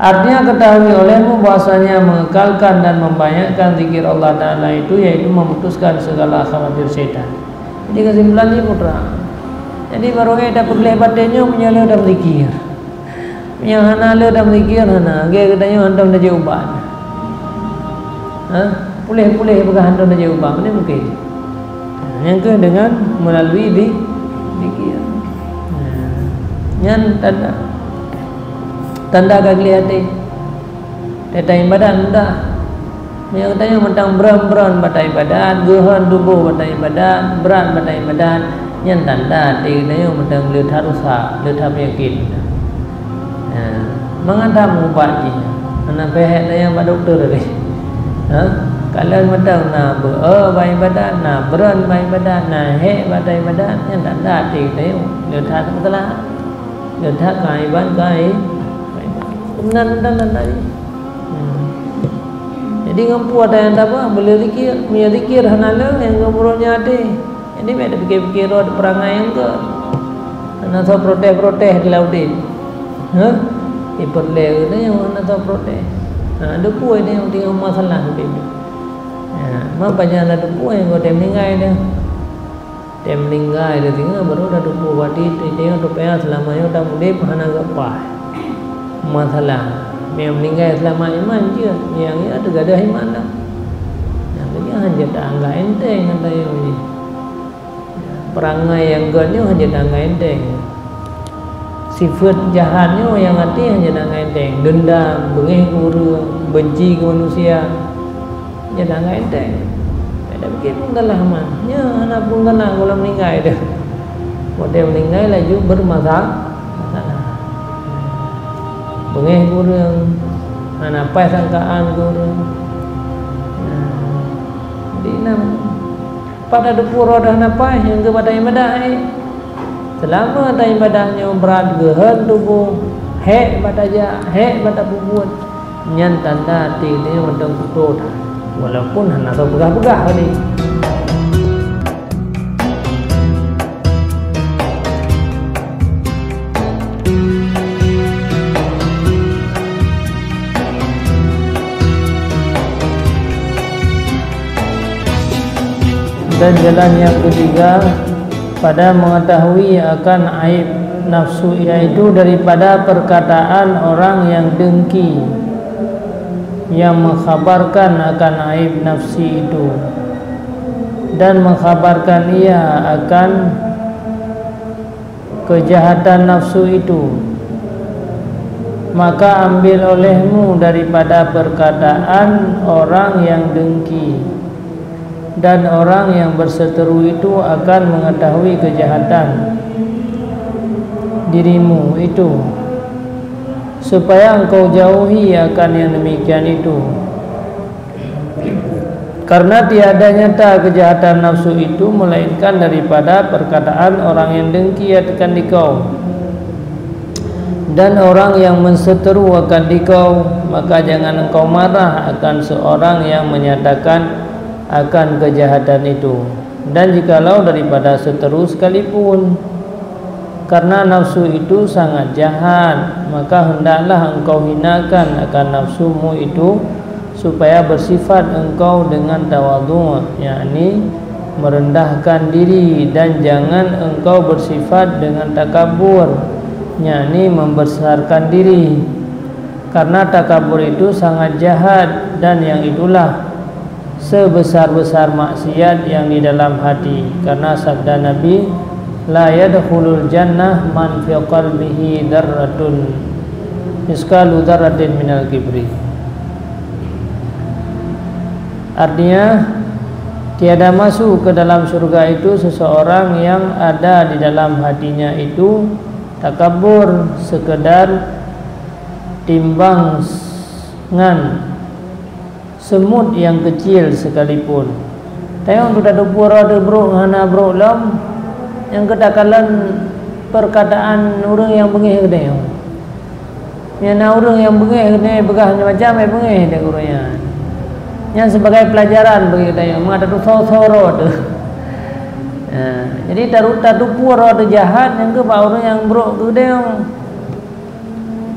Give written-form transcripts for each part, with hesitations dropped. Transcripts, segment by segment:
Artinya ketahui olehmu bahwasanya mengekalkan dan membanyakkan zikir Allah Ta'ala itu yaitu memutuskan segala khawatir syaitan. Jadi kesimpulan ini putra. Jadi baru kita perlu batinnya menyala dalam zikir. Yang hana le dalam zikir hana, ge katanya hantam dah jauban. Pulih-pulih bekas hantam dah jauban, ini mungkin. Yang ke dengan melalui zikir. Yang tanda agak kelihatan data ibadat mudah. Yang katanya mentang beran batai ibadat, gehan tubuh batai ibadat, berat batai ibadat. Yang tanda katanya mentang letha rusak, letha penyakit. Mengadam ubatnya. Anak pehet yang pada doktor tadi. Kalau mentang na batai ibadat, na beran batai ibadat, na batai ibadat, yang tanda katanya letha telah letha kai ban kai. Dan tadi. Jadi ngampu ada yang apa? Boleh zikir, punya zikir hanala yang ngomongnya ada. Jadi ada fikir-fikir ada perangai yang ke. Ana so protes di laut ni. Iperle ni yang ana so protes. Ada puai ni yang tinggal masalah tu. Banyak ada puai yang kau meninggal dia. Dia meninggal dia tinggal baru ada puai wati dia tu payah selama yang dah mulai hana gapah. Masalah yang meninggal selama iman je yang ia ada gadah iman dah yang dia hanya tak anggap enteng kata ini perangai yang ganyo hanya tak anggap enteng sifat jahatnya yang hati hanya tak anggap enteng dendam, bengih guru, benci ke manusia hanya tak anggap enteng tak fikir pun telah aman ya anak pun tenang kalau meninggal dia kalau dia meninggal laju bermasalah bengih kurang, apa sangkaan kurang. Jadi pada dapur dah apa yang kepada ibadah selama ada ibadahnya berat gehan tubuh pada pada bubut nyan tanda hati dia mendeng betul walaupun hanya so begah-begah ni. Dan jalan yang ketiga pada mengetahui akan aib nafsu yaitu daripada perkataan orang yang dengki yang mengkhabarkan akan aib nafsi itu dan mengkhabarkan ia akan kejahatan nafsu itu, maka ambil olehmu daripada perkataan orang yang dengki dan orang yang berseteru itu akan mengetahui kejahatan dirimu itu supaya engkau jauhi akan yang demikian itu, karena tiada nyata kejahatan nafsu itu melainkan daripada perkataan orang yang dengki akan dikau dan orang yang menseteru akan dikau. Maka jangan engkau marah akan seorang yang menyatakan akan kejahatan itu, dan jikalau daripada seteru sekalipun, karena nafsu itu sangat jahat, maka hendaklah engkau hinakan akan nafsumu itu supaya bersifat engkau dengan tawadhu, yakni merendahkan diri, dan jangan engkau bersifat dengan takabur, yakni membesarkan diri, karena takabur itu sangat jahat dan yang itulah sebesar-besar maksiat yang di dalam hati. Karena sabda Nabi, la yadkhulul jannah man fi qalbihi dzarratun miskalu dzarratin minal kibri. Artinya tiada masuk ke dalam surga itu seseorang yang ada di dalam hatinya itu takabur sekedar timbangan semut yang kecil sekalipun. Tayang tu dah dapur ada bro hana bro lam yang kedakalan perkataan orang yang bengih gede. Yang orang yang bengih gede begahnya macam bengih dia gurunya. Yang sebagai pelajaran bagi kita yang ada tu soro tu. Jadi taruh dapur ada jahat yang ke orang yang bro gede.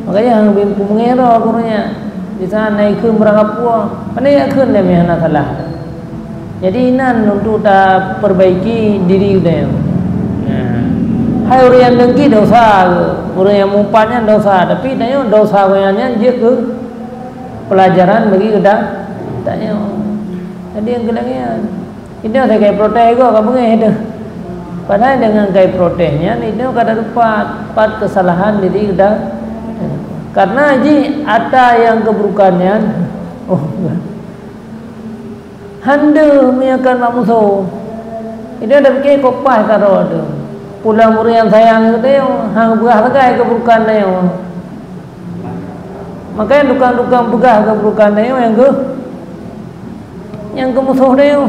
Makanya hang bin mengero gurunya di sana naik ke berangapua. Mana ya ke ne mehana salah. Jadi inan untuk ta perbaiki diri dia. Hai orang yang dengki dosa, orang yang mumpannya dosa, tapi tanya dosa yang dia ke pelajaran bagi kita tanya. Jadi yang kelangnya ini ada kayak protes juga kamu itu. Padahal dengan kayak protesnya itu kada dapat kesalahan diri kita. Karena ji ada yang keburukannya. Oh, hande miakan mamuso. Itu ada pakai kopas karo tu. Pulang murid yang sayang itu hang begah lagi keburukan dia. Makanya tukang-tukang begah keburukan dia yang ke musuh dia.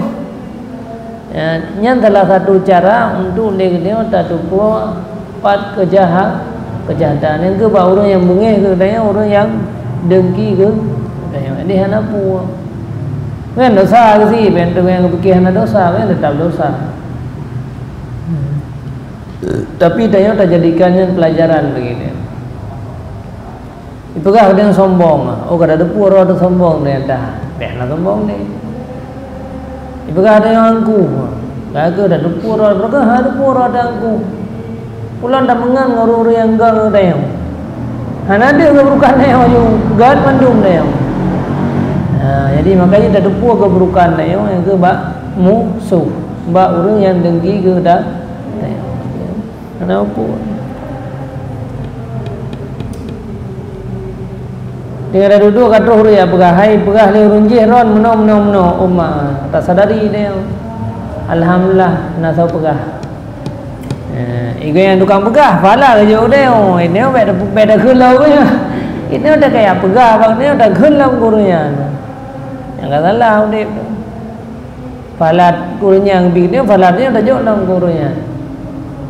Ya, yang salah satu cara untuk dia tak tupu pat kejahatan yang ke orang yang bengih ke dia, orang yang dengki ke dia. Dia hendak pu. Kan dosa ke sih, bentuk yang fikir hendak dosa, kan tetap dosa. Tapi dia tak jadikannya pelajaran begini. Ipakah ada yang sombong? Oh kada ada pura ada sombong dia dah. Dia nak sombong ni. Ipakah ada yang angku? Kagak ada pura, mereka ada pura ada angku. Pulang dah mengang orang yang gang dia. Hana ada keburukan dia yang gan mandum dia. Jadi makanya ada pura keburukan dia yang ke bak musuh, bak orang yang dengki ke dah. Kenapa? Dia ada duduk kat roh dia pegahai pegah le runjih ron meno umma tak sadari dia. Alhamdulillah nak tahu pegah. Igo yang tukang pegah pala ke jo dia. Ini beda kelau ke. Ini udah kayak pegah bang ni udah kelau gurunya. Yang kata salah dia. Falat gurunya yang bikin dia falatnya udah jo dalam gurunya.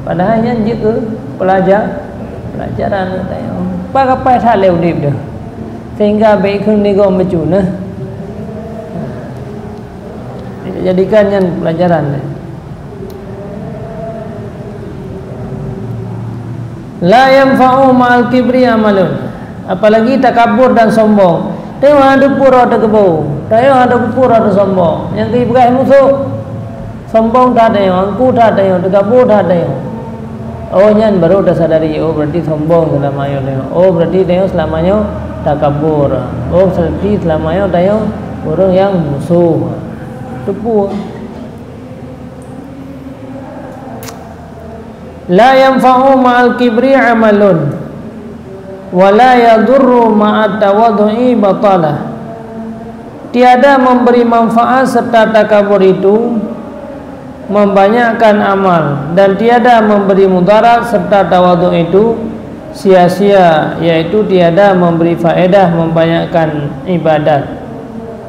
Padahal yang dia ke pelajaran dia. Apa tak leu dip dia. Sehingga baik ni kau macuna. Jadikannya pelajaran dia. La yanfa'u ma'al kibri amalun. Apalagi takabur dan sombong. Tengok ada pura ada kebau. Tengok ada pura ada sombong. Yang kibrai musuh. Sombong tak ada yang, angku tak ada yang, takabur tak ada yang. Oh nyan baru dah sadari. Oh berarti sombong selamanya. Oh berarti dia selamanya takabur. Oh berarti selamanya dia orang yang musuh. Tepu. La yanfa'u ma'al kibri amalun wa la yadurru ma'at tawadhu'i batalah. Tiada memberi manfaat serta takabur itu membanyakkan amal, dan tiada memberi mudarat serta tawadhu itu sia-sia, yaitu tiada memberi faedah membanyakkan ibadat,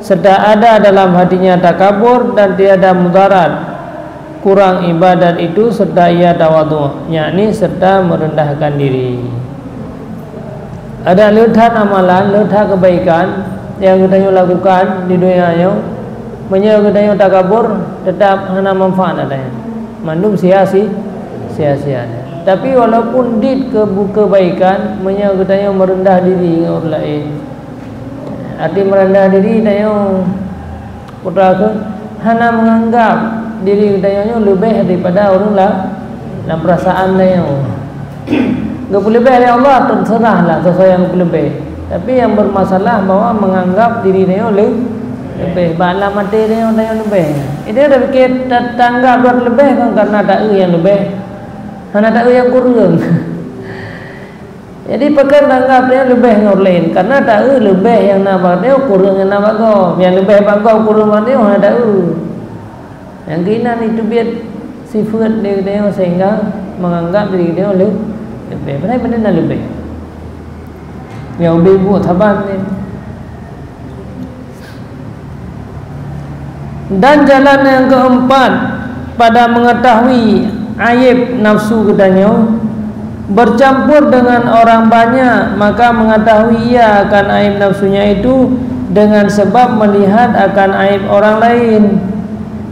serta ada dalam hatinya takabur dan tiada mudarat kurang ibadat itu serta ia tawadhu, yakni serta merendahkan diri. Ada letak amalan, letak kebaikan yang kita lakukan di dunia ini, menyewa kita takabur tetap hana manfaat ada. Mandum sia-sia. Tapi walaupun dit kebaikan, menyewa kita merendah diri orang lain. Arti merendah diri kita putra ke hana menganggap diri kita lebih daripada orang lah dalam perasaan dia. Enggak boleh lebih dari Allah, terserahlah sesuai yang lebih. Tapi yang bermasalah bahwa menganggap diri dia lebih bala mati dia lebih. Itu dah fikir tetangga buat lebih kan karena tak yang lebih. Karena tak yang kurang. Jadi pakar anggap dia lebih dengan lain karena tak lebih yang nampak dia kurang yang nampak kau. Yang lebih bangkau kurang dia hanya tak. Yang kena itu biar sifat dia sehingga menganggap diri dia lebih. Benar-benar lebih. Yang lebih buat sabar ni. Dan jalan yang keempat pada mengetahui aib nafsu katanya, bercampur dengan orang banyak maka mengetahui ia akan aib nafsunya itu dengan sebab melihat akan aib orang lain,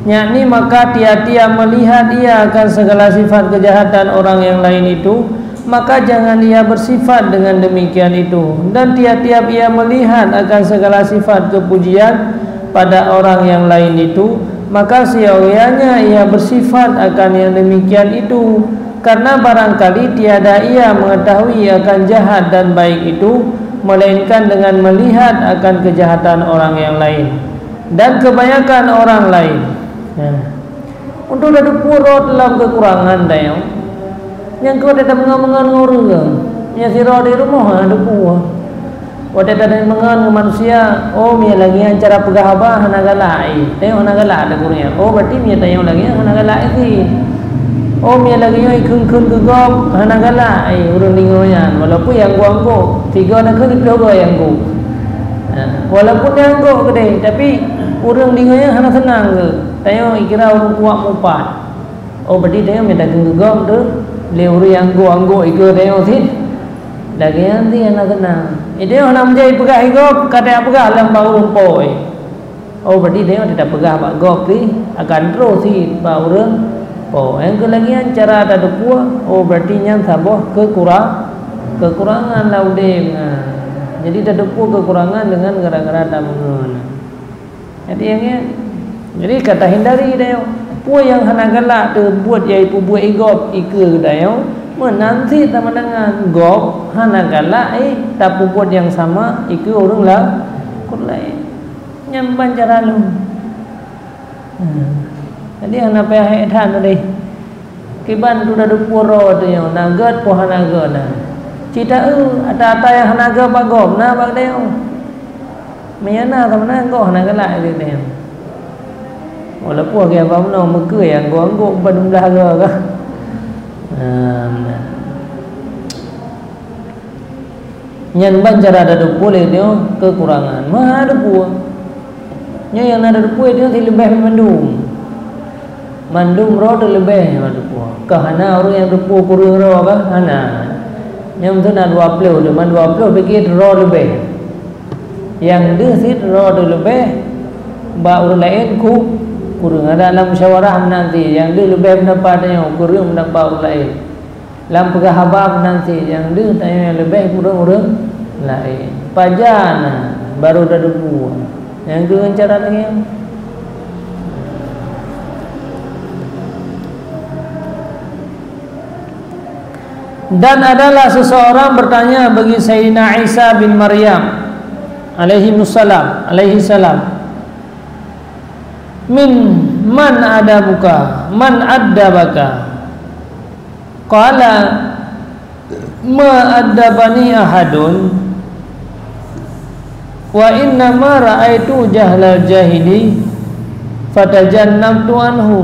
yakni maka tiap-tiap melihat ia akan segala sifat kejahatan orang yang lain itu, maka jangan ia bersifat dengan demikian itu. Dan tiap-tiap ia melihat akan segala sifat kepujian pada orang yang lain itu, maka sia-sianya ia bersifat akan yang demikian itu, karena barangkali tiada ia mengetahui akan jahat dan baik itu, melainkan dengan melihat akan kejahatan orang yang lain dan kebanyakan orang lain. Untuk ada pura dalam kekurangan dayang, yang kau tidak mengan orang, yang sirah di rumah ada pura. Wadah ada mengan manusia. Oh, mia lagi yang cara pegah apa? Hana galai. Tengok hana galai ada kurnya. Oh, berarti mia tayang lagi hana galai sih. Oh, mia lagi yang ikun kegop hana galai. Urang lingoyan. Walaupun yang gua tiga nak ke dua yang gua. Walaupun yang gua kedai, tapi urang lingoyan hana senang ke. Tengok ikira urang kuat mupat. Oh, berarti tengok mia dagang kegop tu. Le urang yang gua ikut tengok sih. Dagian ti hana senang. Itu orang menjadi pegah gop, kata pegah dalam bau rumpoi. Oh, berarti dia tidak pegah pak gop ni akan terus si bau rumpoi. Yang kelagian cara ada dua. Oh, berarti yang sabah kekurangan laudem. Jadi ada dua kekurangan dengan gara-gara tamungan. Jadi kata hindari dia. Pua yang hana galak tu buat iaitu buat gop ikut dia. Menanti sama dengan gop hana galak tapi buat yang sama ikut orang lah kot lain nyamban cara lu. Jadi hana payah than tadi kiban tu dah pura tu yang nagat po hana gana cita ada yang hana ga ba gop na ba deu meyana sama dengan gop hana galak dia deu walaupun dia ba no mekui yang gop bandumlah ga ka. Nyan bancara ada boleh dia kekurangan mah ada buah yang ada buah dia lebih mandum roh lebih ada buah kahana orang yang buah kurang roh kah hana yang tu nak 20 man 20 begitu roh lebih yang dia sit roh lebih ba orang lain kurang ada dalam musyawarah nanti yang dia lebih pendapatnya kurang mendapat orang lain dalam pegah nanti yang dia tanya yang lebih kurang lain pajana baru dah dua yang dengan cara lagi dan adalah seseorang bertanya bagi Sayyidina Isa bin Maryam alaihi salam man adabuka man addabaka qala ma addabani ahadun wa inna ma ra'aitu jahlal jahili fatajannabtu anhu.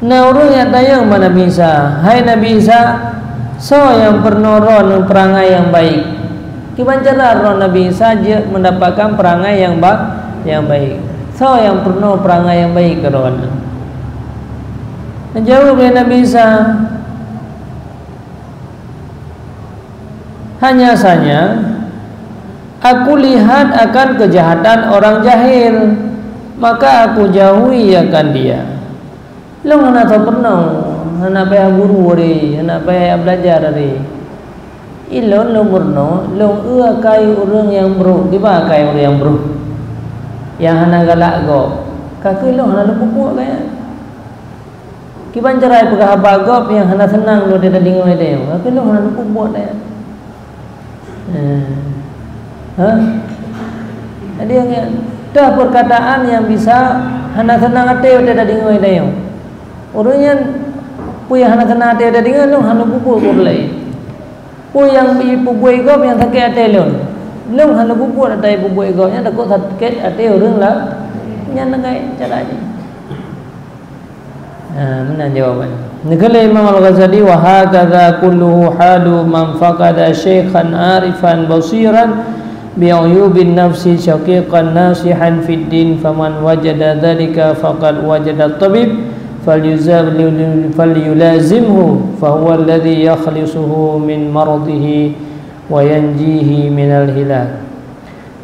Nah orang yang tanya kepada Nabi Isa, hai Nabi Isa, so yang pernah roh perangai yang baik. Gimana cara roh Nabi Isa dia mendapatkan perangai yang baik? So yang pernah perangai yang baik ke roh? Jawab oleh Nabi Isa, hanya saja aku lihat akan kejahatan orang jahil, maka aku jauhi akan dia. Long anak tak pernah, anak payah guru hari, anak payah belajar hari. Ilon long pernah, long kai orang yang buruk, tiba kai orang yang buruk, yang anak galak go, kaki long anak lupa buat kaya. Kiban cerai pegah bagop yang anak senang lo dia dengar dia, kaki long anak lupa buat kaya. Jadi yang dah perkataan yang bisa anak senang hati dia dengar dia. Orang yang punya anak senang hati dia dengar long anak pupuk boleh. Pui yang pupuk igop yang sakit hati long anak pupuk ada pupuk igopnya takut sakit hati orang lah. Yang nagai caranya. Mana jawapan? Negara Imam Al-Ghazali wa hakadha kulluhu halu man faqada shaykhan arifan basiran bi'uyubin nafsi syaqiqan nasihan fid din faman wajada dhalika faqad wajada tabib falyulazimhu fahuwa alladhi yakhlisuhu min maradihi wa yanjihi minal hilal.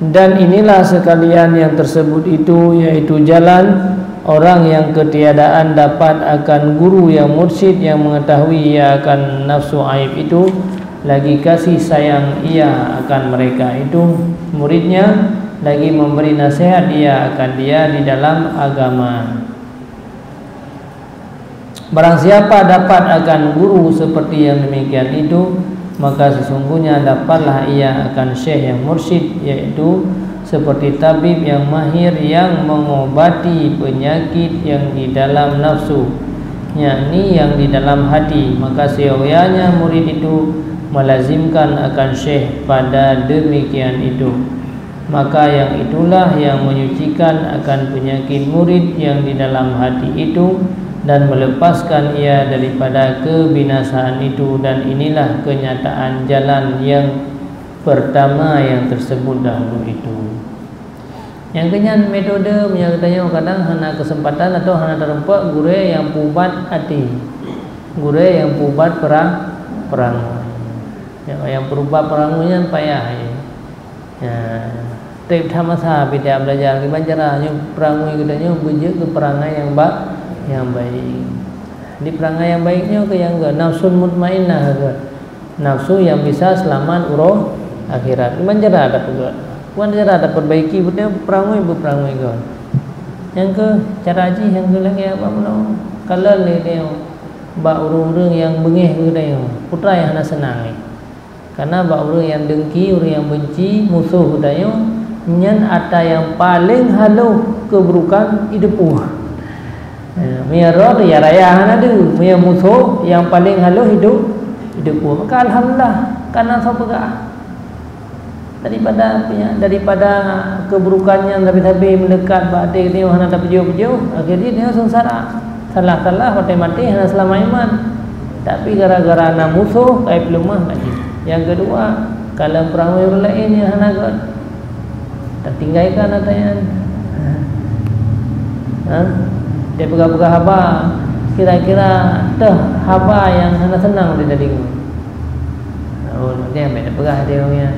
Dan inilah sekalian yang tersebut itu yaitu jalan Orang yang ketiadaan dapat akan guru yang mursyid yang mengetahui ia akan nafsu aib itu, lagi kasih sayang ia akan mereka itu muridnya, lagi memberi nasihat ia akan dia di dalam agama. Barang siapa dapat akan guru seperti yang demikian itu, maka sesungguhnya dapatlah ia akan syekh yang mursyid, yaitu seperti tabib yang mahir yang mengobati penyakit yang di dalam nafsu, yakni yang di dalam hati. Maka seyogyanya murid itu melazimkan akan syekh pada demikian itu, maka yang itulah yang menyucikan akan penyakit murid yang di dalam hati itu dan melepaskan ia daripada kebinasaan itu. Dan inilah kenyataan jalan yang pertama yang tersebut dahulu itu. Yang kenyan metode menyertanya kadang hana kesempatan atau hana terempak gure yang pubat hati, gure yang pubat perang. Yang berubah perangunya payah ya. Tip thamasa bidya belajar gimana caranya perangu katanya bujuk ke perangai yang baik. Di perangai yang baiknya ke yang enggak nafsu mutmainnah ke nafsu yang bisa selamat uruh akhirat. Gimana cara ada juga? Gimana cara ada perbaiki betul perangu ke. Yang ke cara haji yang ke lagi apa menolong kalau dia bak urung-urung yang bengih ke dia putra yang hana senang ni. Karena bak orang yang dengki, orang yang benci, musuh budaya, nyen ada yang paling halu keburukan hidup. Mira tu ya raya ada, mira musuh yang paling halu hidup. Maka alhamdulillah karena sabga daripada keburukannya tapi mendekat badai dia hana tak jauh-jauh, akhirnya dia sengsara. Salah-salah mati hana selama iman. Tapi gara-gara ana musuh kai pelumah lagi. Yang kedua, kalau perang yang lain yang hanagat tertinggalkan atayan. Dia pegah-pegah haba, kira-kira teh haba yang hana senang dia tadi. Oh, dia ambil pegah dia punya.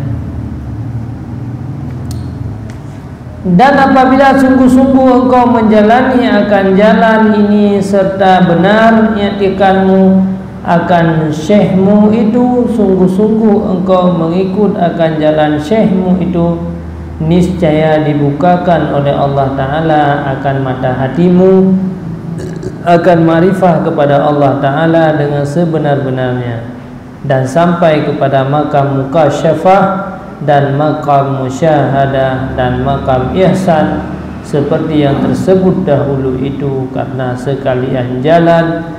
Dan apabila sungguh-sungguh engkau menjalani akan jalan ini serta benar niatkanmu akan syekhmu itu, sungguh-sungguh engkau mengikut akan jalan syekhmu itu, niscaya dibukakan oleh Allah Ta'ala akan mata hatimu akan marifah kepada Allah Ta'ala dengan sebenar-benarnya, dan sampai kepada makam mukasyafah dan makam musyahadah dan makam ihsan seperti yang tersebut dahulu itu, karena sekalian jalan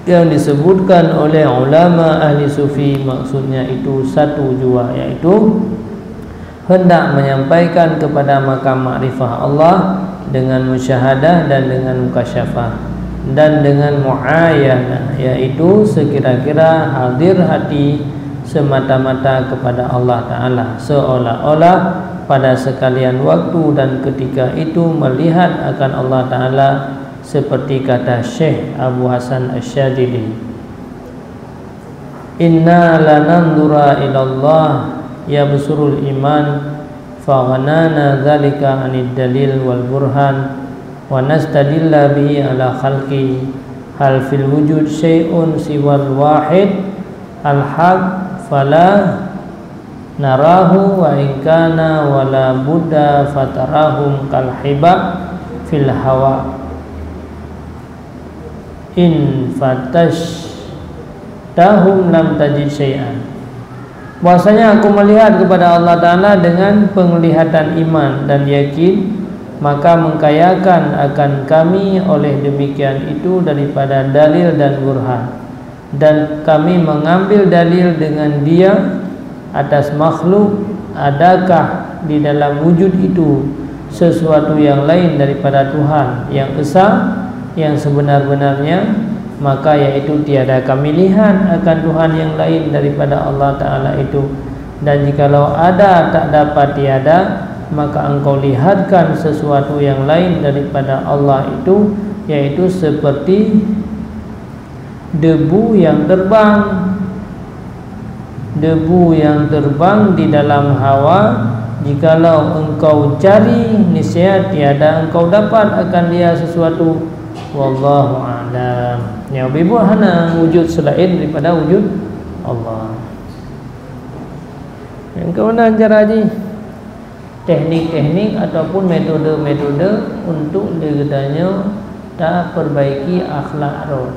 yang disebutkan oleh ulama ahli sufi. Maksudnya itu satu jua, yaitu hendak menyampaikan kepada makam makrifah Allah dengan musyahadah dan dengan mukasyafah dan dengan muayyanah, yaitu sekira-kira hadir hati semata-mata kepada Allah Ta'ala, seolah-olah pada sekalian waktu dan ketika itu melihat akan Allah Ta'ala, seperti kata Syekh Abu Hasan Asy-Syadzili, inna lanandura ilallah yabsurul iman faghanana dzalika anid dalil wal burhan wa nastadilla bihi ala khalqi hal fil wujud syai'un siwal wahid al haq fala narahu wa in kana wala budda fatarahum kal hiba fil hawa in fatash tahum lam tajid syai'an. Bahwasanya aku melihat kepada Allah Ta'ala dengan penglihatan iman dan yakin, maka mengkayakan akan kami oleh demikian itu daripada dalil dan burhan, dan kami mengambil dalil dengan dia atas makhluk. Adakah di dalam wujud itu sesuatu yang lain daripada Tuhan yang esa, yang sebenar-benarnya? Maka yaitu tiada kami lihat akan Tuhan yang lain daripada Allah Ta'ala itu. Dan jikalau ada tak dapat tiada, maka engkau lihatkan sesuatu yang lain daripada Allah itu, yaitu seperti debu yang terbang. Debu yang terbang di dalam hawa jikalau engkau cari niscaya tiada engkau dapat akan dia sesuatu. Wallahu a'lam. Ya bibu hana wujud selain daripada wujud Allah. Yang kemudian cara haji, teknik-teknik ataupun metode-metode untuk dikatanya tak perbaiki akhlak roh,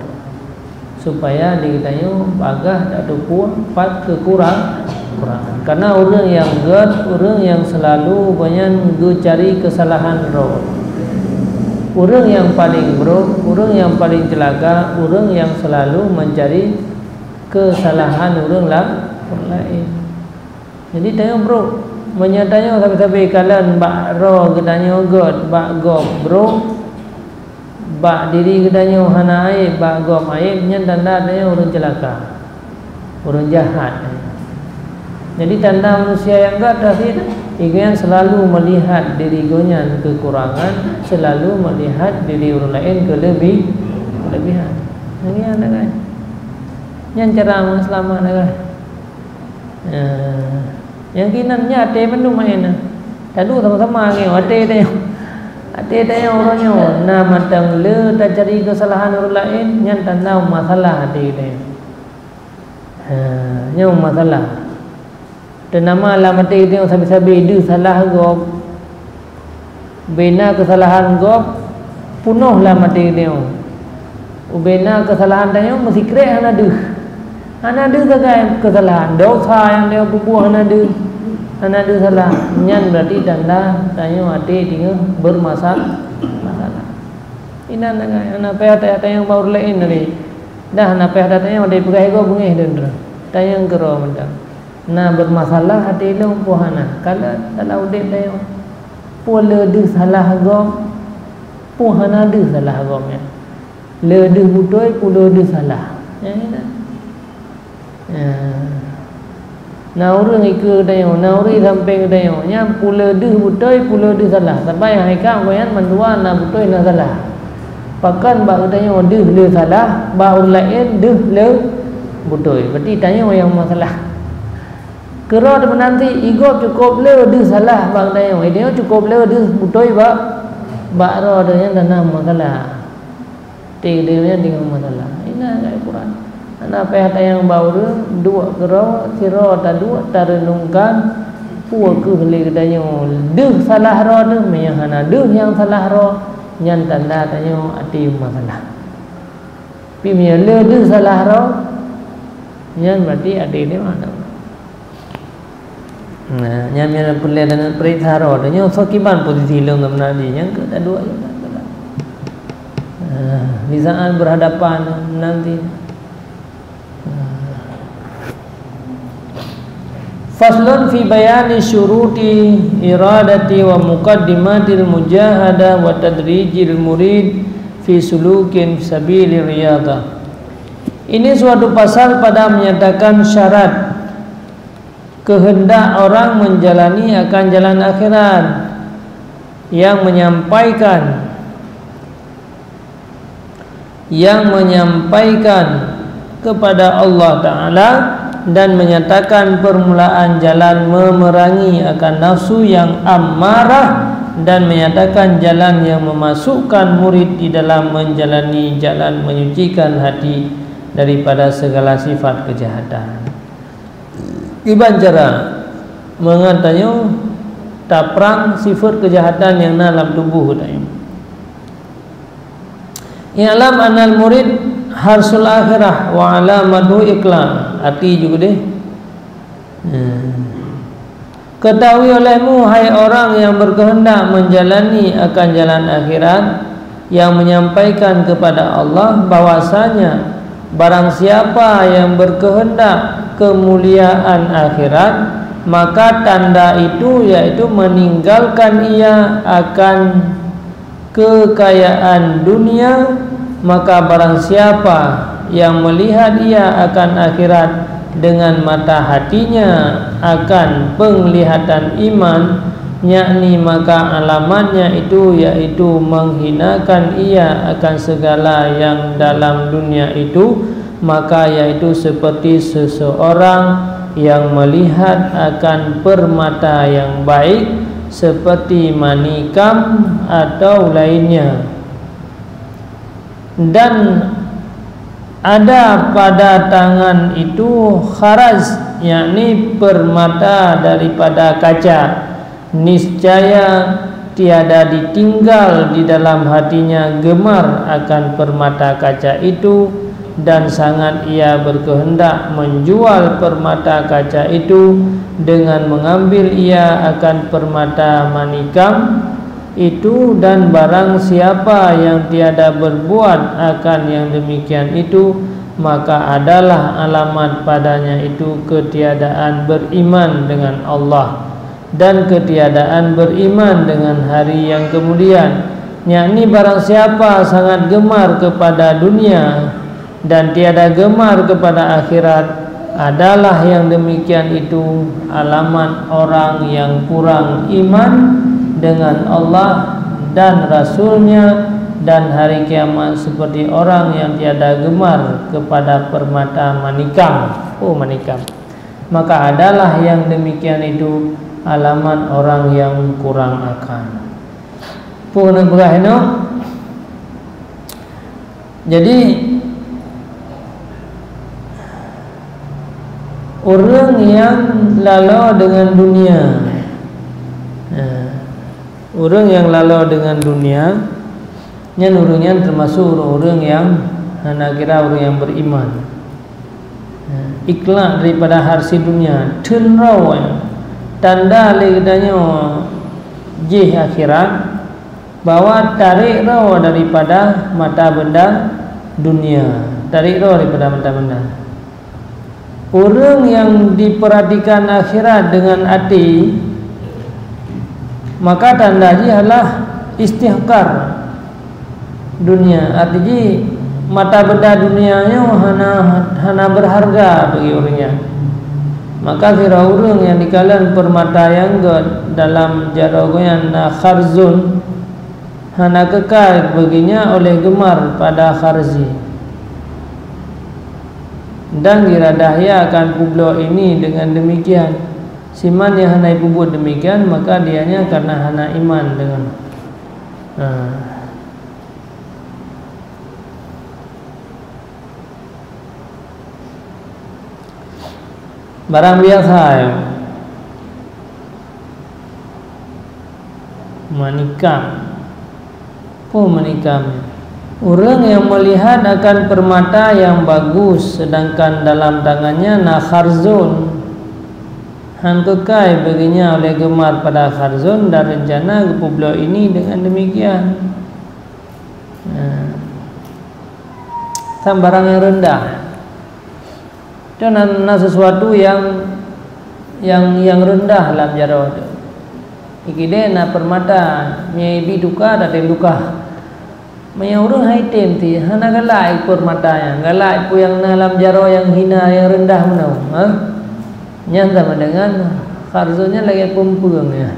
supaya dikatanya bagah tak dapat kekurangan. Karena orang yang orang yang selalu banyak cari kesalahan roh, orang yang paling buruk, orang yang paling celaka, orang yang selalu mencari kesalahan orang lain. Jadi tanya bro, menyatanya sampai-sampai kalian bak roh katanya god, bak gob bro, bak diri katanya hana aib, bak gob aib, nya tanda tanya orang celaka, orang jahat. Jadi tanda manusia yang gak terakhir, yang selalu melihat diri gonya kekurangan, selalu melihat diri orang lain kelebihan. Ini ada kan? Yang cara selamat ada. Yang kinannya ate penuh mainnya. Tadu sama-sama ngeo ate tanya orangnya. Nama tang le tak cari kesalahan orang lain, yang tanda masalah ate tanya. Yang masalah. Dan nama alamat itu sampai-sampai itu salah gop, bina kesalahan gop, punuhlah mati itu. Bina kesalahan dia mesti kira hana deh sebagai kesalahan, dosa yang dia bubuh hana deh salah. Nyan berarti tanda tanya hati dia bermasalah. Ini anak pihak yang baru lain ni. Dah anak pihak tanya ada pegai gop bungeh dendra. Tanya kero mendak. Nah bermasalah hati lu puhana. Kalau udip dia pula de salah gom, puhana de salah gomnya. Le de butoi pula de salah. Yang ini. Nah orang ikut dia, nah orang sampai dia, nya pula de butoi pula de salah. Sampai hai kau koyan mentua na butoi na salah. Pakan ba dia de le salah, ba orang lain de le butoi. Berarti tanya yang masalah. Kerana nanti ego cukup le dia salah bang dia cukup le dia butoi bak ro dia tanam masalah dia dengan masalah ini ayat Quran. Anak apa yang baru dua kero siro ta dua tarenungkan puak ke le dia dia salah ro dia meyahana dia yang salah ro nyan tanda tanya ati masalah pi me le dia salah ro nyan berarti ati dia mana. Nah, nyamnya perlu dengan perintah roh. Dia sokiban posisi lengam nanti. Yang kedua, di saat berhadapan nanti. Faslun fi bayani syuruti iradati wa muqaddimatil mujahada wa tadrijil murid fi sulukin sabili riyadah. Ini suatu pasal pada menyatakan syarat kehendak orang menjalani akan jalan akhirat, yang menyampaikan kepada Allah Ta'ala dan menyatakan permulaan jalan memerangi akan nafsu yang ammarah dan menyatakan jalan yang memasukkan murid di dalam menjalani jalan menyucikan hati daripada segala sifat kejahatan. Iban cara mengatanya taprang sifat kejahatan yang dalam tubuh tadi. I'lam anal murid harsul akhirah wa alamatu iklam. Arti juga deh. Ketahui olehmu hai orang yang berkehendak menjalani akan jalan akhirat, yang menyampaikan kepada Allah bahwasanya barang siapa yang berkehendak kemuliaan akhirat, maka tanda itu yaitu meninggalkan ia akan kekayaan dunia. Maka barang siapa yang melihat ia akan akhirat dengan mata hatinya akan penglihatan iman, yakni maka alamatnya itu yaitu menghinakan ia akan segala yang dalam dunia itu, maka yaitu seperti seseorang yang melihat akan permata yang baik seperti manikam atau lainnya, dan ada pada tangan itu kharaz, yakni permata daripada kaca. Niscaya tiada ditinggal di dalam hatinya gemar akan permata kaca itu, dan sangat ia berkehendak menjual permata kaca itu dengan mengambil ia akan permata manikam itu. Dan barang siapa yang tiada berbuat akan yang demikian itu, maka adalah alamat padanya itu ketiadaan beriman dengan Allah dan ketiadaan beriman dengan hari yang kemudian. Yakni barang siapa sangat gemar kepada dunia dan tiada gemar kepada akhirat, adalah yang demikian itu alamat orang yang kurang iman dengan Allah dan Rasulnya dan hari kiamat, seperti orang yang tiada gemar kepada permata manikam. Manikam. Maka adalah yang demikian itu alamat orang yang kurang akal. Jadi orang yang lalu dengan dunia, orang yang lalu dengan dunia, orangnya termasuk orang yang hana kira orang yang beriman, ikhlas daripada harsi dunia, tenrau tanda legdanya jih akhirat, bahwa tarik raw daripada mata benda dunia, tarik raw daripada mata benda. Orang yang diperhatikan akhirat dengan hati, maka tanda ji adalah istihkar dunia. Artinya mata benda dunianya hana berharga bagi orangnya. Maka kira orang yang dikalan permata yang dalam jaragoyan kharzun, hana kekal baginya oleh gemar pada kharzi. Dan kira dahya akan publik ini dengan demikian. Siman yang hana publik demikian, maka dianya karena hana iman dengan barang biasa ya. Manikam. Manikam. Orang yang melihat akan permata yang bagus, sedangkan dalam tangannya kharzun, kekai baginya oleh gemar pada kharzun, dan rencana ke publik ini dengan demikian. Barang yang rendah, itu sesuatu yang rendah dalam jaro itu. Ikide na permata nyebi duka dan duka. Maya orang haitem ti hana galai permatanya, galai pu yang dalam jaro yang hina yang rendah menau. Yang sama dengan kharzunnya lagi pumpung ya.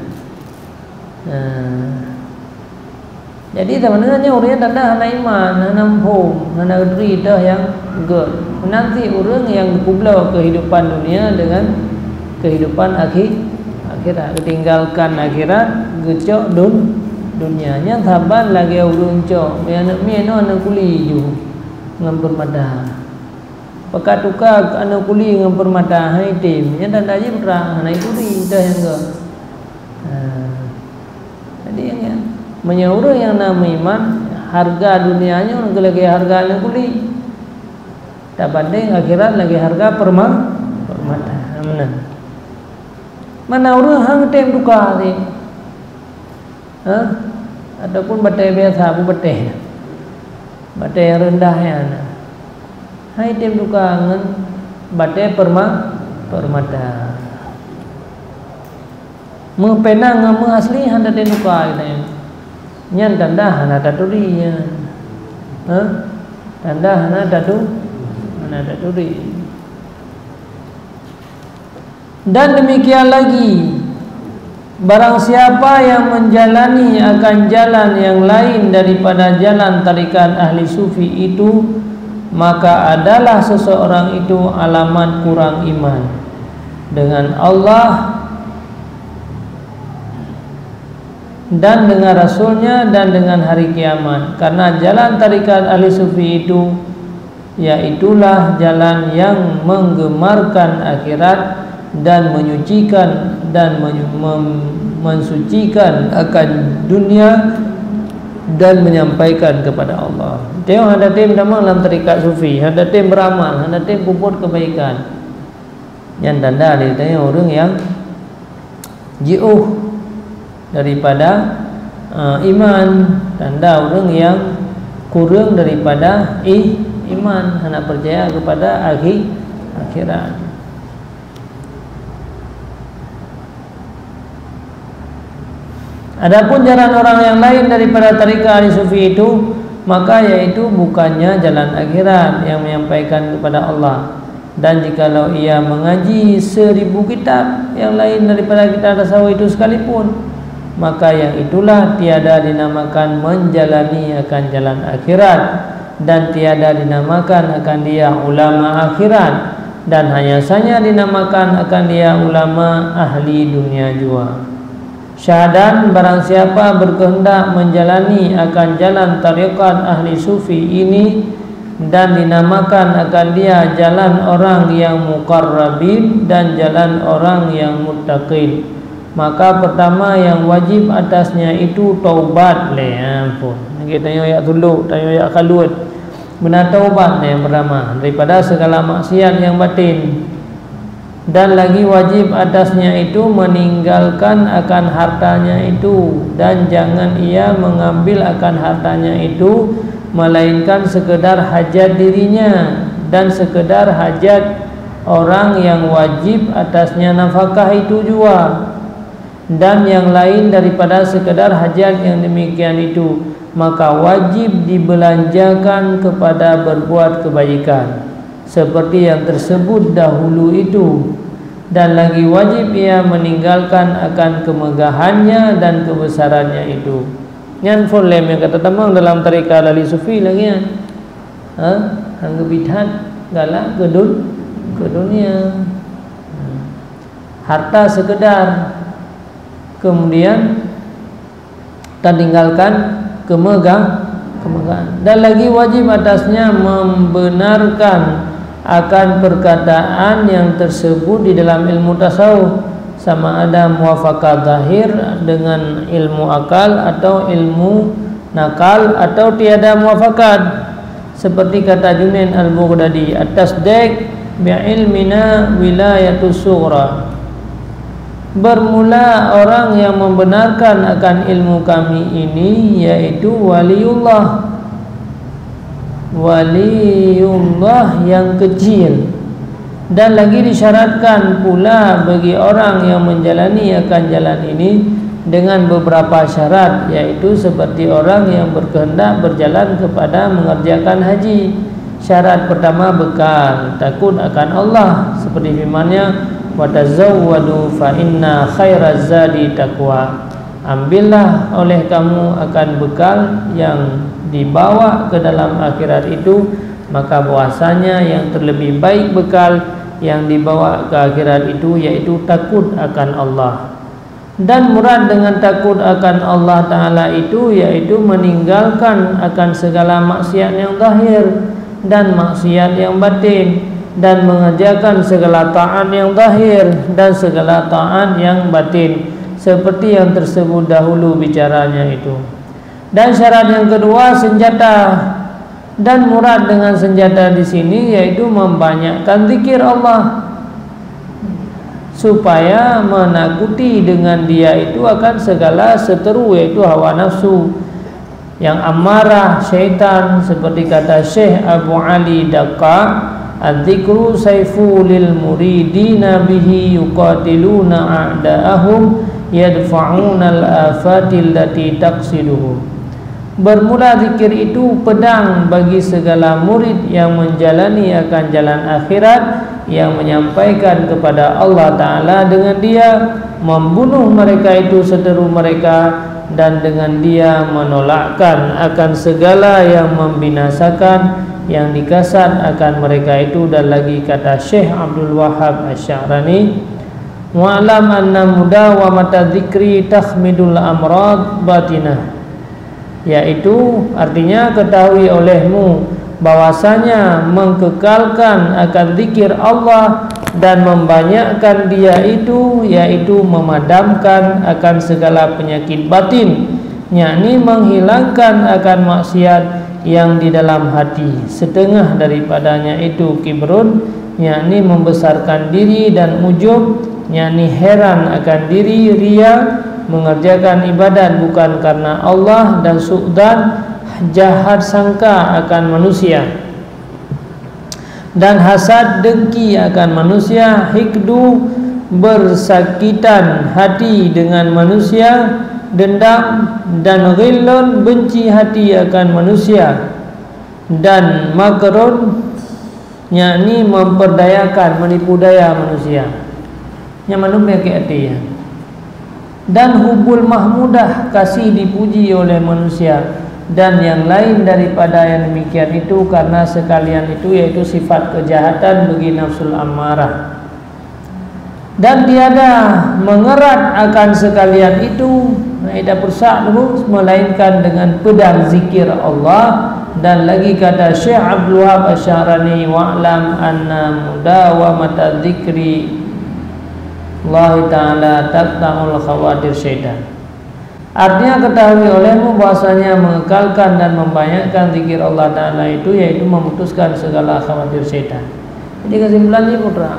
Jadi sama dengannya orangnya tanda hana iman, hana mpung, hana derita yang good. Nanti orang yang kublau kehidupan dunia dengan kehidupan akhirat, tinggalkan akhirat, gecok dunianya taban lagi urun cok miano anak kuli ju ngampur mata pakat tukar anak kuli ngampur mata hai tim nya dan aja berang anak kuli dah yang ke jadi yang menyuruh yang nama iman harga dunianya orang lagi harga anak kuli tak banding akhirat lagi harga permata mana orang hang tem tukar ni ataupun batai biasa, batai yang rendah ya. Hai tim dukangan batai permata. Mempena ngam asli handa tem duka ini. Nyan tanda hana taturinya. Tanda hana taturi. Dan demikian lagi, barang siapa yang menjalani akan jalan yang lain daripada jalan tarikat ahli sufi itu, maka adalah seseorang itu alamat kurang iman. dengan Allah dan dengan Rasulnya dan dengan hari kiamat. Karena jalan tarikat ahli sufi itu yaitulah jalan yang menggemarkan akhirat dan menyucikan dan mensucikan akan dunia dan menyampaikan kepada Allah. Tengok ada tim damang dalam tarikat sufi, ada tim beramal, ada tim puput kebaikan. Yang tanda dia tanya orang yang jauh daripada iman, tanda orang yang kurang daripada iman, hendak percaya kepada akhirat. Adapun jalan orang yang lain daripada tarikat ahli sufi itu, maka yaitu bukannya jalan akhirat yang menyampaikan kepada Allah. Dan jikalau ia mengaji 1000 kitab yang lain daripada kitab tasawuf itu sekalipun, maka yang itulah tiada dinamakan menjalani akan jalan akhirat, dan tiada dinamakan akan dia ulama akhirat, dan hanya saja dinamakan akan dia ulama ahli dunia jua. Syahadat barang siapa berkehendak menjalani akan jalan tarikat ahli sufi ini dan dinamakan akan dia jalan orang yang muqarrabin dan jalan orang yang muttaqin, maka pertama yang wajib atasnya itu taubat. Ampun, kita tanya ayat dulu, tanya ayat kalut. Benar taubat yang pertama daripada segala maksiat yang batin. Dan lagi wajib atasnya itu meninggalkan akan hartanya itu, dan jangan ia mengambil akan hartanya itu melainkan sekedar hajat dirinya dan sekedar hajat orang yang wajib atasnya nafkah itu juga, dan yang lain daripada sekedar hajat yang demikian itu, maka wajib dibelanjakan kepada berbuat kebaikan seperti yang tersebut dahulu itu. Dan lagi wajib ia meninggalkan akan kemegahannya dan kebesarannya itu. Yang folem yang kata tamang dalam tarikat ahli sufi lagi kan, angga bidhat galak ke dunia, harta sekedar, kemudian tinggalkan kemegahan. Dan lagi wajib atasnya membenarkan akan perkataan yang tersebut di dalam ilmu tasawuf, sama ada muwafaqah zahir dengan ilmu akal atau ilmu nakal atau tiada muwafaqat, seperti kata Junaid al-Baghdadi, at-tasdiq bi'ilmina wilayatus sughra. Bermula orang yang membenarkan akan ilmu kami ini yaitu waliullah yang kecil. Dan lagi disyaratkan pula bagi orang yang menjalani akan jalan ini dengan beberapa syarat, yaitu seperti orang yang berkehendak berjalan kepada mengerjakan haji. Syarat pertama bekal, takut akan Allah, seperti firman-Nya, wa tazawwadu fa inna khairaz zadi taqwa. Ambillah oleh kamu akan bekal yang dibawa ke dalam akhirat itu, maka bahwasanya yang terlebih baik bekal yang dibawa ke akhirat itu yaitu takut akan Allah. Dan murad dengan takut akan Allah Ta'ala itu yaitu meninggalkan akan segala maksiat yang zahir dan maksiat yang batin, dan mengerjakan segala taat yang zahir dan segala taat yang batin, seperti yang tersebut dahulu bicaranya itu. Dan syarat yang kedua senjata, dan murad dengan senjata di sini yaitu membanyakkan zikir Allah, supaya menakuti dengan dia itu akan segala seteru, yaitu hawa nafsu yang amarah, syaitan, seperti kata Syekh Abu Ali Daqqa, "Adzikru sayfu lil muridina bihi yuqatiluna a'da'ahum yadfa'una al-afati allati taqsiduhum." Bermula zikir itu pedang bagi segala murid yang menjalani akan jalan akhirat, yang menyampaikan kepada Allah Ta'ala dengan dia membunuh mereka itu seteru mereka, dan dengan dia menolakkan akan segala yang membinasakan yang dikasat akan mereka itu. Dan lagi kata Syekh Abdul Wahab Asy-Sya'rani, Wa'lam anna mudawamata dzikri takhmidul amrad batinah, yaitu artinya ketahui olehmu bahwasanya mengkekalkan akan zikir Allah dan membanyakkan dia itu yaitu memadamkan akan segala penyakit batin, yakni menghilangkan akan maksiat yang di dalam hati. Setengah daripadanya itu kibrun, yakni membesarkan diri, dan ujub, yakni heran akan diri, riya, mengerjakan ibadat bukan karena Allah, dan su'dan, jahat sangka akan manusia, dan hasad, dengki akan manusia, hikdu, bersakitan hati dengan manusia, dendam, dan ghillun, benci hati akan manusia, dan makrun, yakni memperdayakan, menipu daya manusia, yang manusia ke hati, dan hubul mahmudah, kasih dipuji oleh manusia, dan yang lain daripada yang demikian itu, karena sekalian itu yaitu sifat kejahatan bagi nafsul ammarah. Dan tiada mengerat akan sekalian itu, tidak persak dulu, melainkan dengan pedang zikir Allah. Dan lagi kata Syekh Abdul Wahab Asy-Sya'rani, wa'lam anna mudawamata dzikri Allah Ta'ala taqta'ul khawatir syaitan. Artinya ketahui olehmu bahwasanya mengekalkan dan membanyakkan zikir Allah Ta'ala itu yaitu memutuskan segala khawatir syaitan. Jadi kesimpulannya putra,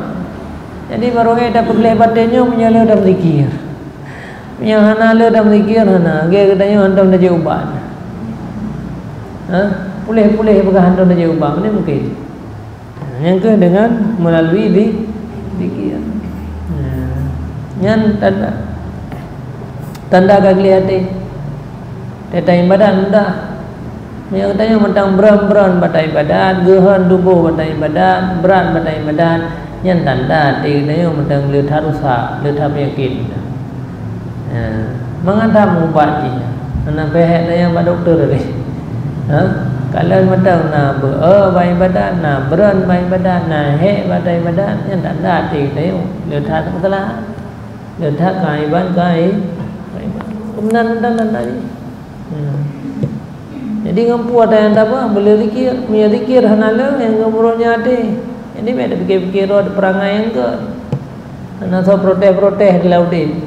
jadi baru kita perleh batinnya menyala dalam zikir, yang hana le dalam zikir hana ge katanya hantam dah jauban, pulih bekas hantam dah jauban ini mungkin. Yang ke dengan melalui zikir. Yang tanda kagli hati teta ibadat dah. Yang katanya mentang beran bata ibadat, gehan tubuh bata ibadat, berat bata ibadat, yang tanda hati katanya mentang letha rusak, letha penyakit. Mengantam ubatnya, nak pehek yang pada doktor tadi. Kalau mentang na baik ibadat, na beran baik ibadat, na hek bata ibadat, yang tanda hati katanya letha salah. Letha kaiban kemudian tadi. Jadi ngampu ada yang apa boleh zikir, punya zikir hanala yang ngamurnya hati. Ini ada fikir-fikir ada perangai yang ke. Ana tahu protes di laudin.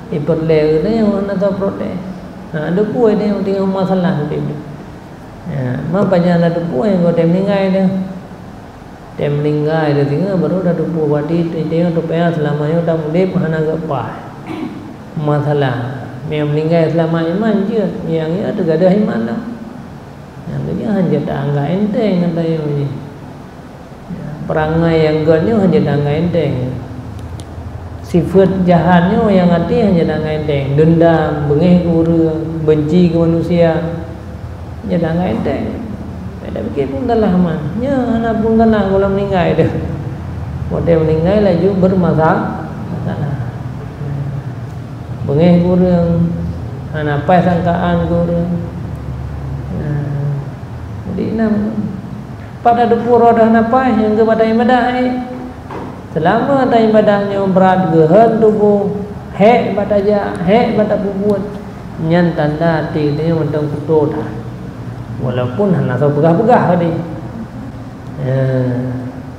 Iperle ni yang ana tahu protes. Ada puai ni yang tinggal masalah tu. Mak banyak ada puai yang kau meninggal dia. Tem meninggal dia tinggal baru ada puai wadi tengok tu payah selama yang tak mudip hana gapah. Masalah yang meninggal selama iman je, yang ini ada gadah iman dah. Yang ini hanya tak anggap enteng kata yang ini. Perangai yang ganyo hanya tak anggap enteng. Sifat jahatnya yang hati hanya tak anggap enteng. Dendam, bengih ke orang, benci ke manusia, hanya tak anggap enteng. Tak fikir pun telah man. Ya, anak pun telah kalau meninggal dia. Kalau meninggal laju bermasalah. Bengih kurang, apa sangkaan kurang. Jadi pada dapur ada apa yang kepada ibadah selama ada ibadahnya berat gehan tubuh hek pada ja hek pada puput nyan tanda hati dia mentang kutu dah. Walaupun hana tahu pegah-pegah tadi.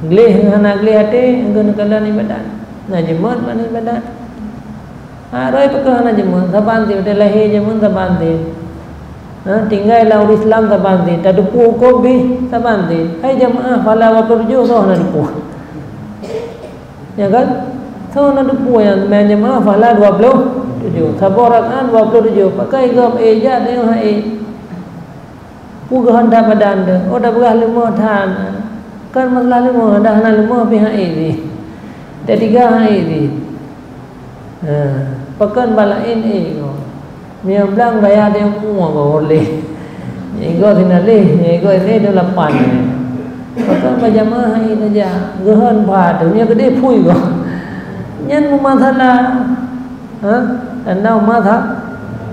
Gleh hana gleh hati enggan kalan ibadat. Najmat mana ibadat. Roi pekah na jemu sabanti udah lahir jemu sabanti. Tinggal laut Islam sabanti, tak dupu kobi sabanti. Hai jemaah fala wa turju soh na dupu. Ya kan? Soh na dupu yang main jemaah fala 27. Saborakan 27. Pakai gam eja dia hai. Pugahan dah badan dia. Oh dah berah lima tan. Kan masalah lima dah na lima pihak ini. Dah 3 hari ini. Pekan balain Mia bilang bayar dia semua boleh. Ego sinalih, ego ini dia 8. Pekan berjamaah ini saja. Gehan pada punya gede pui go. Nyan masalah. Anda masalah.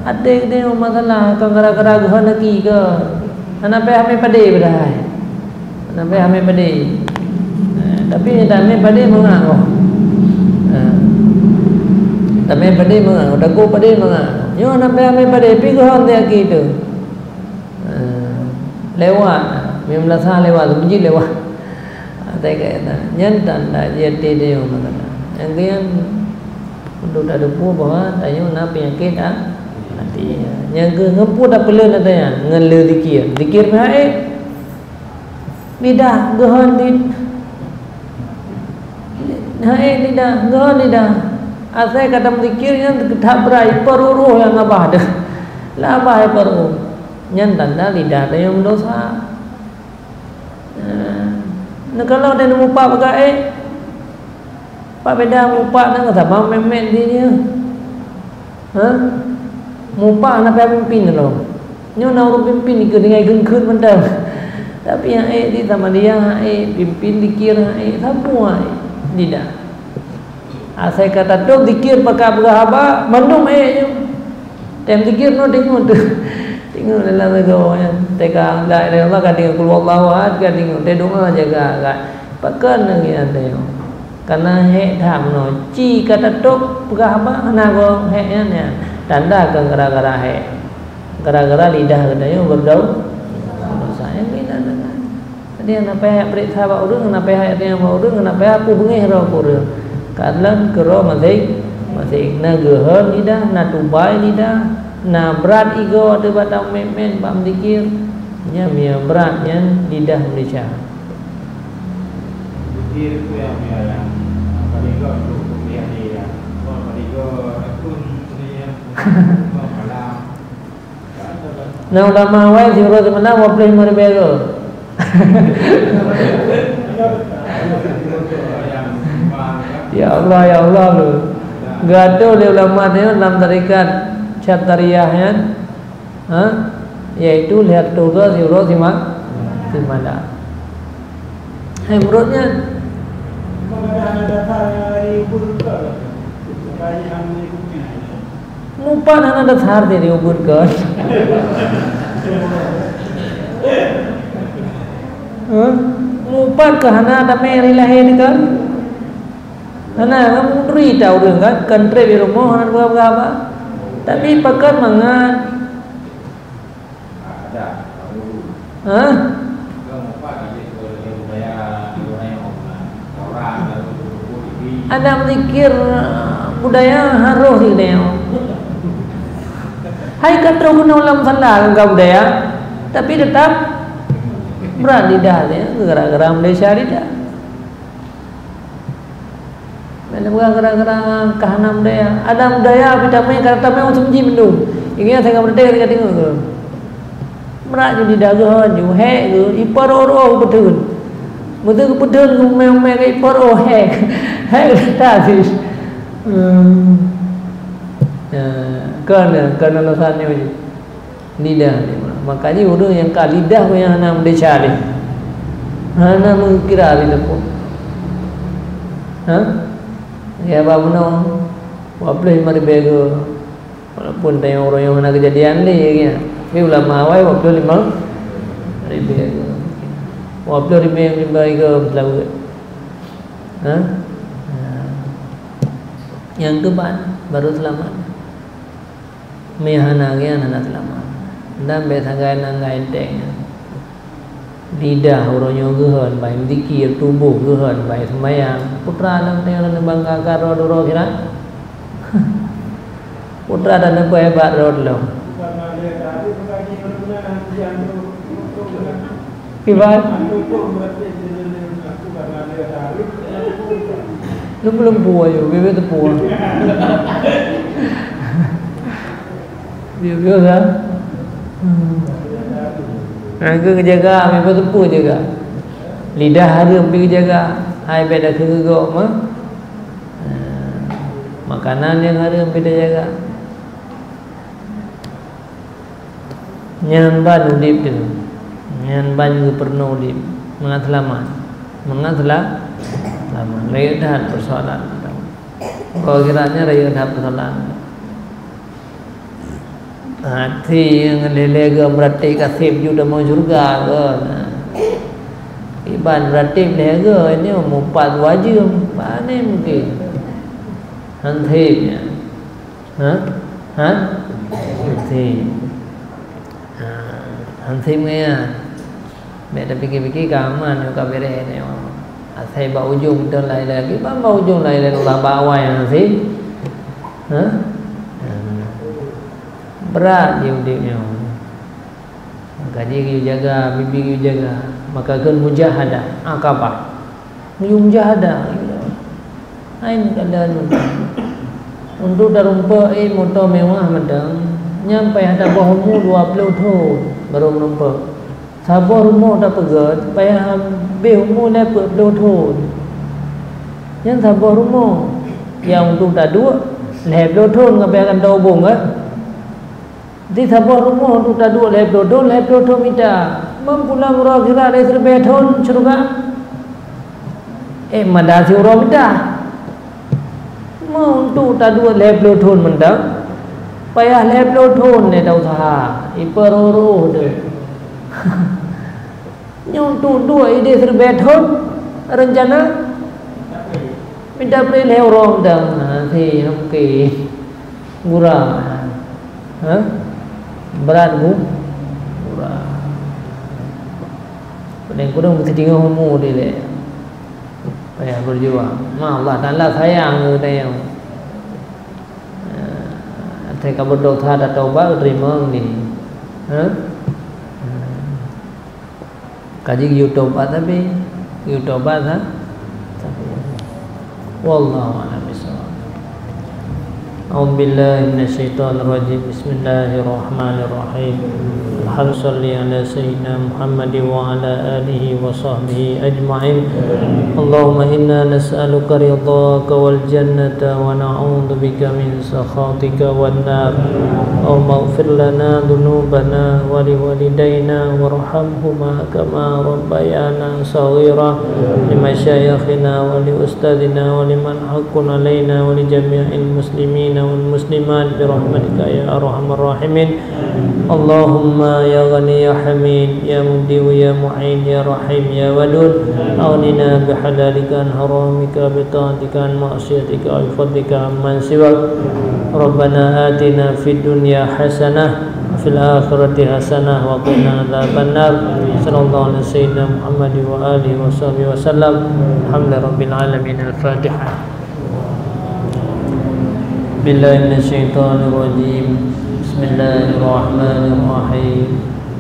Ada dia masalah kan gara-gara gehan lagi ke. Anak pe ame pade bedai. Anak pe ame pade. Tapi tak ame pade mengaku. Tapi pada mana? Udah go pada mana? Yo nampai ame pada pigohan dia gitu. Lewat, memang sah lewat, bunyi lewat. Ada kata, nyantan dah jadi dia mana? Yang kian untuk ada pun bahawa tayo napi yang kita nanti yang ke ngepu dah pelan katanya ngelu dikir baik lidah gohon di hai lidah gohon lidah asai kata dikir yang tak berai peruruh yang abah dah lah abah peruruh nyantan dah lidah ada yang dosa kalau dia nemu pak bagai Pak beda mupak nak kata bang memen dia. Mupak nak pimpin loh. Nyo nak orang pimpin ikut dengan gengkut mentang. Tapi yang di sama dia pimpin dikira siapa tidak. Saya kata tu dikir pakai berapa mandum nyo. Tem dikir no tengok tu. Tengok dalam tu yang tegang dah Allah kan tengok keluar Allah kan tengok dia doa jaga kan. Pakan lagi ada yo. Karena hek tham no ci kata tok berapa na go heknya tanda ke gara-gara hek gara-gara lidah kata yo berdau saya kita dengan dia nak payah periksa ba urang nak payah dia ba urang nak payah aku bengih ro urang kadlan kero masih na gehon lidah na tubai lidah na berat ego tu batang memen bam dikir nya mia beratnya lidah Malaysia dikir tu yang Padigo tu dia dia. Kalau padigo pun dia malam. Nah ulama awal si urus mana wapli meribego. Ya Allah lu. Gaduh dia ulama dia dalam tarikat Syatariyahnya. Yaitu lihat tugas si urus si mana. Hai menurutnya Mupan ada dasar dia diuburkan. Mupan ke hana ada meri lahir kan? Hana kamu ri tahu dengan country di rumah hana berapa? Tapi pakai mangan. Ada mikir budaya harus ini. Hai kata guna ulam salah engkau budaya, tapi tetap berat lidah dia gara-gara Malaysia lidah. Mana gara-gara kahana budaya. Ada budaya kita main kata main untuk menji mendung. Ini saya berdaya kita tengok. Berat jadi dagang, jadi hek, ipar orang betul. Betul betul memang ipar orang hek. Hai tadi, kerana alasannya lidah. Makanya orang yang kah lidah yang nak mencari, hana mengkira lidah pun. Ya apa benar? Waplah mari bego. Walaupun tanya orang yang mana kejadian ni, ni ulama awal waplah lima ribu. Waplah ribu bego selalu. Yang keban baru selamat. Mehana gian anak selamat. Dan besangai nangai enteng. Lidah orang yang gehon, baik dikir tubuh gehon, baik sembahyang. Putra dan tengah bangga karo doro kira. Putra dan apa hebat rod lo. Kibat. Lu belum puas yo, bebe tu puas. Dia kan? Aku kejaga, bebe tu puas jaga. Lidah hari pergi jaga, hai beda kegok mah. Makanan yang hari beda jaga. Nyan ban udip tu, nyan ban juga pernah udip, mengatlaman, mengatlah. Raya dah persoalan. Kau kiranya raya dah persoalan. Hati yang lele ke berarti kasih juga mau surga ke. Iban berarti lele ini mau 4 wajib. Mana mungkin? Hantipnya. Hanthi nghe mẹ đã fikir-fikir kaman yo kabere ne athai ba ujung dan lain lagi ba ujung lain lah bawah hanthi berat dia gaji you jaga bibi you jaga maka kan mujahadah akabah mujahadah ain keadaan untuk darumpa motor mewah madang nyampai ada bahumu 20 tahun baru nampak sabar rumah dah pegat payah behumu dah 20 tahun yang sabar rumah yang untuk tak dua leh 20 tahun ngapai akan taubung di sabar rumah untuk tak dua leh 20 tahun minta mempulang murah kira dari 10 tahun syurga madasi urah minta mau untuk tak dua leh 20 tahun mendang payah leh 20 tahun ni dah usaha iperoro deh nyuntuk dua ide 10 tahun rencana minta beli leh orang dah thì okey murah berat bu murah paling kurang mesti tinggal homo dia leh payah berjuang Allah Taala sayang dia yang thầy cả berdoa ada taubat terima ni kaji YouTube tapi YouTube wallahu a'lam bishawab. A'udzu billahi minasyaitonir rajim. Bismillahirrahmanirrahim. Shalli ala sayyidina Muhammad wa ala alihi wa sahbihi ajma'in. Allahumma inna nas'aluka ridhaka wal jannata wa na'udzu bika min sakhatika wan nar. Allahumma ighfir lana dhunubana wa liwalidayna warhamhuma kama rabbayana shaghira. Limasyayikhina wa li ustadina wa liman haqqun alaina wa li jami'il muslimin wal muslimat bi rahmatika ya arhamar rahimin. Allahumma ya ghani ya hamid ya mubdi ya mu'in ya rahim ya wadud aghnina bihalalika an haramika bi ta'atika an ma'siyatika wa fadlika amman siwak. Rabbana atina fid dunya hasanah wa fil akhirati hasanah wa qina adzabannar. Sallallahu alaihi sayyidina Muhammad wa alihi wa sahbihi wasallam. Alhamdulillahirabbil alamin. Al-Fatihah. Billahi minasyaitonir rajim. Bismillahirrahmanirrahim.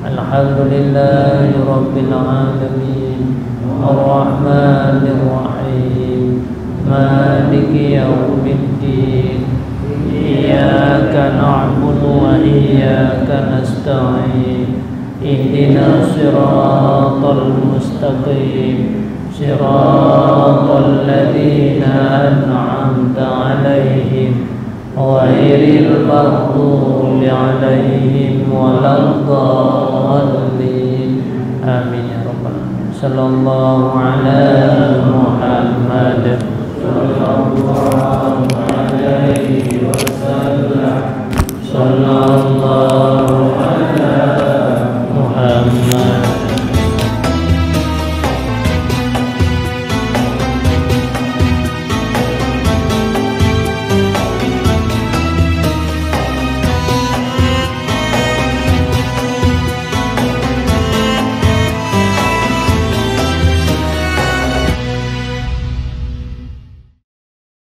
Alhamdulillahi rabbil alamin. Ar-Rahmanir Rahim. Maliki yaumiddin. Iyyaka na'budu wa iyyaka nasta'in. Ihdinas siratal mustaqim. Siratal ladzina an'amta 'alaihim ghairil maghdubi 'alaihim waladdallin. Amin ya rabbal alamin. Sallallahu ala Muhammad sallallahu alaihi wasallam. Sallallahu ala Muhammad